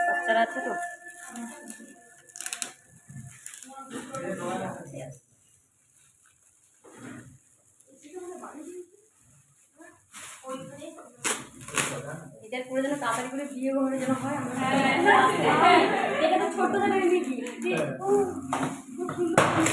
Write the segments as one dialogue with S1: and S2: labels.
S1: বাচ্চারা আছে তো এদের করে যেন তাড়াতাড়ি করে বিয়ে করে যেন হয় এটা তো ছোট জায়গায় নাকি খুব সুন্দর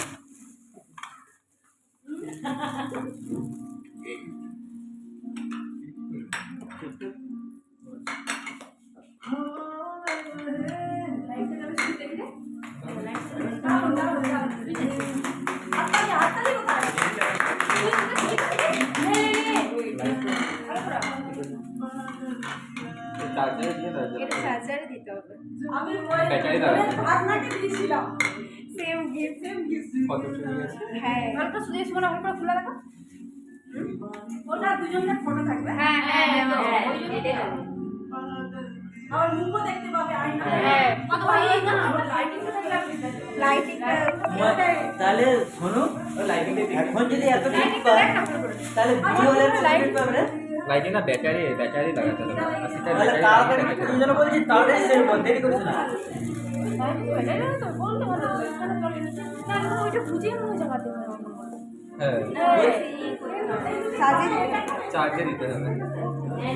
S1: চার্জারে দিতে হবে আমি আপনাকে দিয়েছিলাম সেম গিফট হ্যাঁ হালকা সুদেশ মনে হয় খোলা রাখো ওটা দুজনের ফটো থাকবে হ্যাঁ হ্যাঁ এটাই হবে আমার মুখও দেখতে পাবে আয়না হ্যাঁ কত ভাই না লাইটিং তো থাকবে লাইটিং
S2: তাহলে শোনো এখন যদি এত কিছু পায় তাহলে ভিডিও হলে লাইট পাবে না
S3: লাইটিং না ব্যাটারি লাগাতে হবে
S2: তাহলে তাড়াতাড়ি তুমি যেন বলছি তাড়াতাড়ি সেরে বল দেরি করিস না
S1: ব্যাটারি তো বলতে ভালো না ওইটা বুঝিয়ে মনে জায়গাতে
S3: হ্যাঁ
S1: চার্জে
S3: দিতে হবে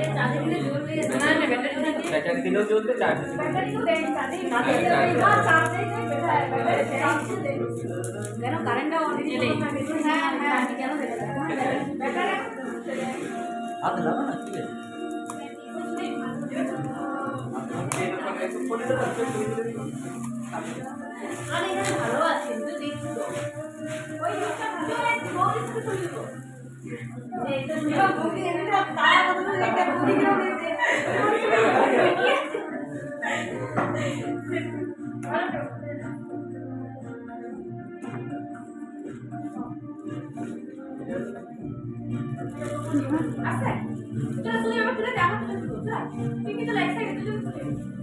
S1: চার্জে দিলে জ্বলবে না না
S3: ব্যাটারি দিলেও জ্বলবে চার্জে
S1: ব্যাটারি তো দেন চার্জে কেন কারেন্টটা অন দিলে হ্যাঁ হ্যাঁ কেন ব্যাটারি
S2: হাত লাগাও না ঠিক আছে
S1: আরে এটা ভালো আছে তো দেখো ওই লোকটা ভালো আছে বহুত কিছু চলিতো এটা নিয়ে বলি এটা তারা কত একটা বুড়ি করে দিতে আচ্ছা এটা তুই আমাকে দেখা করতে তুই কিন্তু লাইট সাইড তুই